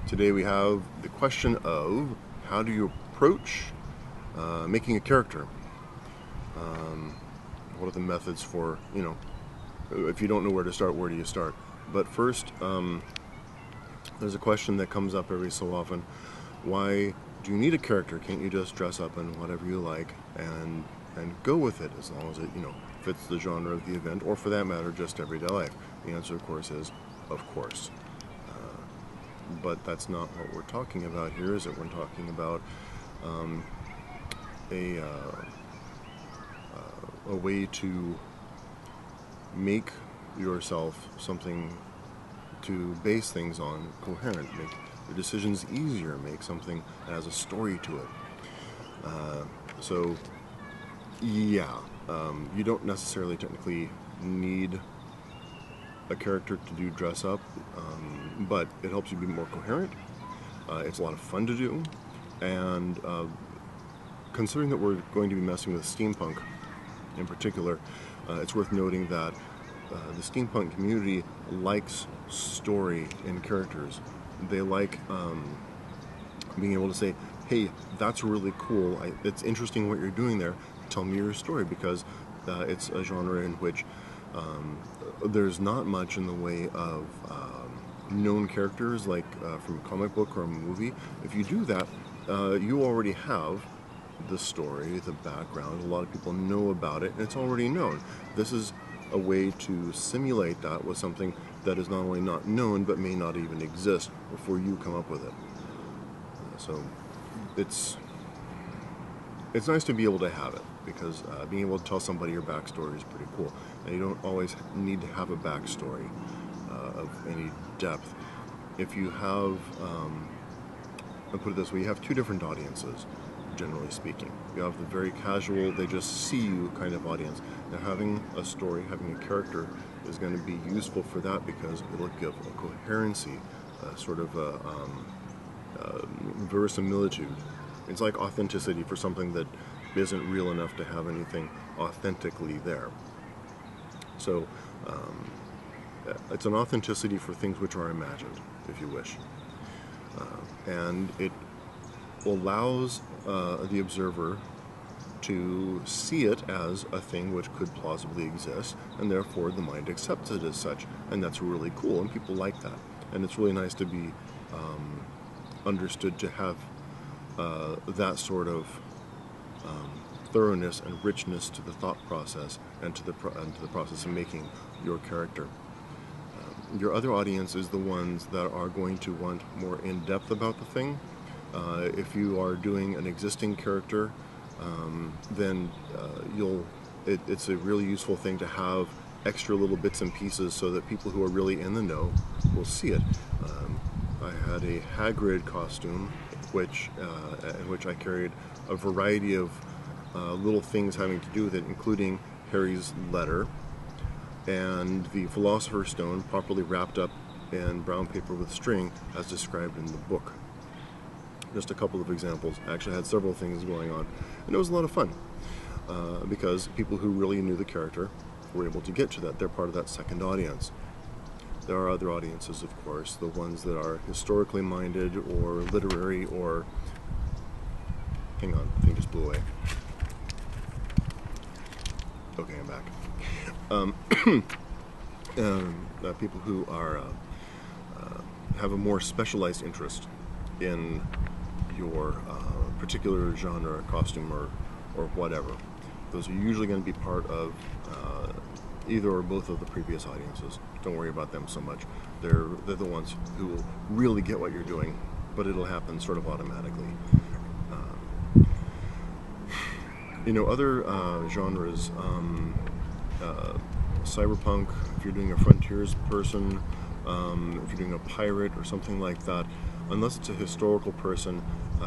Today we have the question of how do you approach making a character? What are the methods for, if you don't know where to start, where do you start? But first, there's a question that comes up every so often. Why do you need a character? Can't you just dress up in whatever you like and go with it, as long as it, fits the genre of the event, or for that matter, just everyday life? The answer, of course, is of course. But that's not what we're talking about here, is it? We're talking about a way to make yourself something to base things on coherent, make the decisions easier, make something that has a story to it. You don't necessarily technically need a character to do dress up, but it helps you be more coherent. It's a lot of fun to do, and considering that we're going to be messing with steampunk in particular, it's worth noting that the steampunk community likes story in characters. They like being able to say, hey, that's really cool, it's interesting what you're doing there, tell me your story, because it's a genre in which there's not much in the way of known characters, like from a comic book or a movie. If you do that, you already have the story, the background, a lot of people know about it, and it's already known. This is a way to simulate that with something that is not only not known, but may not even exist before you come up with it. So it's nice to be able to have it, because being able to tell somebody your backstory is pretty cool. And you don't always need to have a backstory of any depth. If you have, I'll put it this way, you have two different audiences, generally speaking. You have the very casual, they just see you kind of audience. Now, having a story, having a character is going to be useful for that, because it'll give a coherency, sort of a verisimilitude. It's like authenticity for something that isn't real enough to have anything authentically there. So it's an authenticity for things which are imagined, if you wish. And it allows the observer to see it as a thing which could plausibly exist, and therefore the mind accepts it as such, and that's really cool, and people like that. And it's really nice to be understood to have that sort of thoroughness and richness to the thought process and to the process of making your character. Your other audience is the ones that are going to want more in-depth about the thing. If you are doing an existing character, then it's a really useful thing to have extra little bits and pieces so that people who are really in the know will see it. I had a Hagrid costume, in which I carried a variety of little things having to do with it, including Harry's letter and the Philosopher's Stone, properly wrapped up in brown paper with string, as described in the book. Just a couple of examples. I actually had several things going on, and it was a lot of fun, because people who really knew the character were able to get to that. They're part of that second audience. There are other audiences, of course, the ones that are historically minded or literary or... Hang on, the thing just blew away. Okay, I'm back. People who are have a more specialized interest in your particular genre, costume, or whatever. Those are usually going to be part of either or both of the previous audiences. Don't worry about them so much. They're the ones who will really get what you're doing, but it'll happen sort of automatically. Other genres, cyberpunk, if you're doing a frontiers person, if you're doing a pirate or something like that, unless it's a historical person,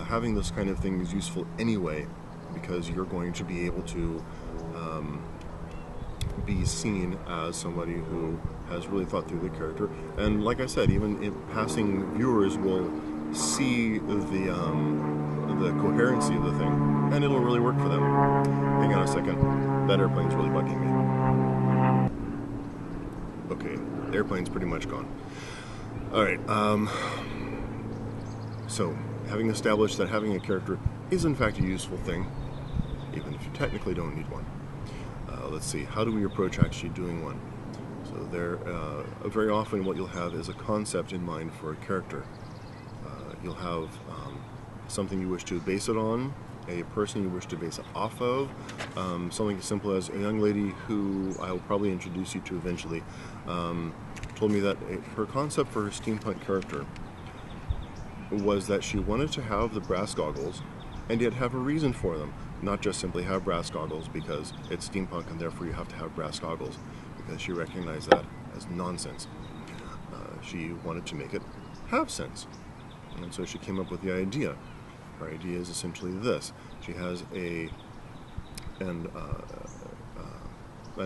having this kind of thing is useful anyway, because you're going to be able to be seen as somebody who has really thought through the character. And like I said, even passing viewers will see the coherency of the thing, and it'll really work for them. Hang on a second. That airplane's really bugging me. Okay, the airplane's pretty much gone. Alright, So, having established that having a character is in fact a useful thing, even if you technically don't need one, let's see, how do we approach actually doing one? So very often what you'll have is a concept in mind for a character. You'll have something you wish to base it on, a person you wish to base it off of, something as simple as a young lady who I will probably introduce you to eventually told me that her concept for her steampunk character was that she wanted to have the brass goggles and yet have a reason for them, not just simply have brass goggles because it's steampunk and therefore you have to have brass goggles, because she recognized that as nonsense. She wanted to make it have sense, and so she came up with the idea. Her idea is essentially this: she has and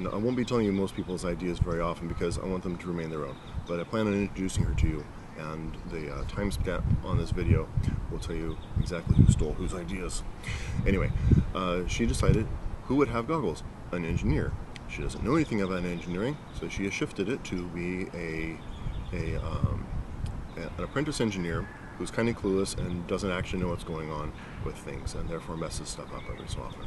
I won't be telling you most people's ideas very often because I want them to remain their own, but I plan on introducing her to you, and the timestamp on this video will tell you exactly who stole whose ideas. Anyway, she decided who would have goggles? An engineer. She doesn't know anything about engineering, so she has shifted it to be an apprentice engineer who's kind of clueless and doesn't actually know what's going on with things, and therefore messes stuff up every so often.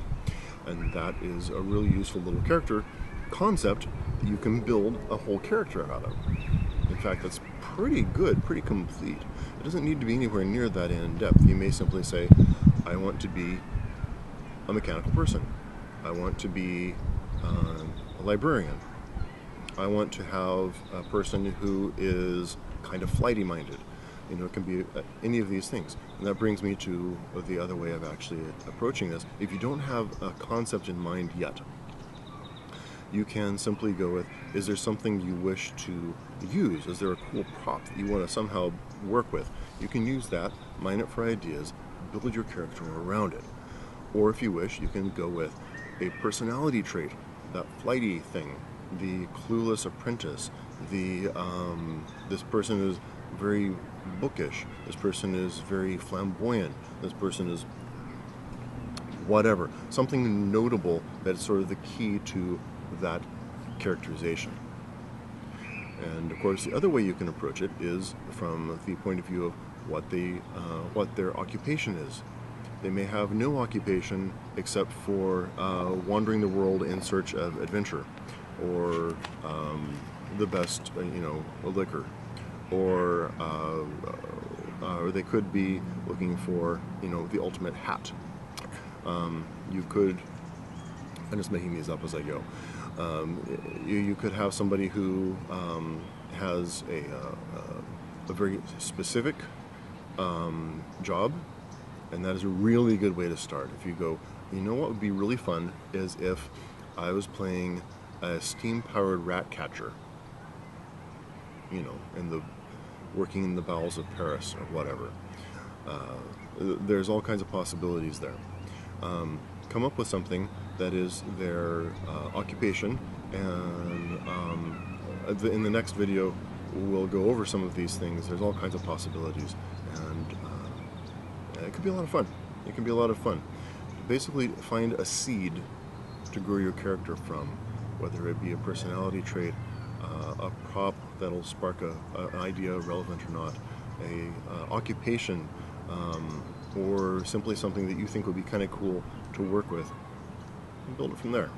And that is a really useful little character concept that you can build a whole character out of. In fact, that's pretty good, pretty complete. It doesn't need to be anywhere near that in depth. You may simply say, I want to be a mechanical person. I want to be a librarian. I want to have a person who is kind of flighty minded. You know, it can be any of these things. And that brings me to the other way of actually approaching this. If you don't have a concept in mind yet, you can simply go with, is there something you wish to use? Is there a cool prop that you want to somehow work with? You can use that, mine it for ideas, build your character around it. Or if you wish, you can go with a personality trait, that flighty thing, the clueless apprentice, this person is very bookish, this person is very flamboyant, this person is whatever. Something notable that's sort of the key to that characterization. And of course, the other way you can approach it is from the point of view of what their occupation is. They may have no occupation except for wandering the world in search of adventure, or the best, liquor, or they could be looking for, the ultimate hat. You could, I'm just making these up as I go. You could have somebody who has a very specific job, and that is a really good way to start. If you go, what would be really fun is if I was playing a steam-powered rat catcher, working in the bowels of Paris or whatever. There's all kinds of possibilities there. Come up with something that is their occupation, and in the next video we'll go over some of these things. There's all kinds of possibilities, and it could be a lot of fun. It can be a lot of fun. Basically, find a seed to grow your character from, whether it be a personality trait, a prop that'll spark an idea, relevant or not, a occupation, or simply something that you think would be kind of cool to work with, and build it from there.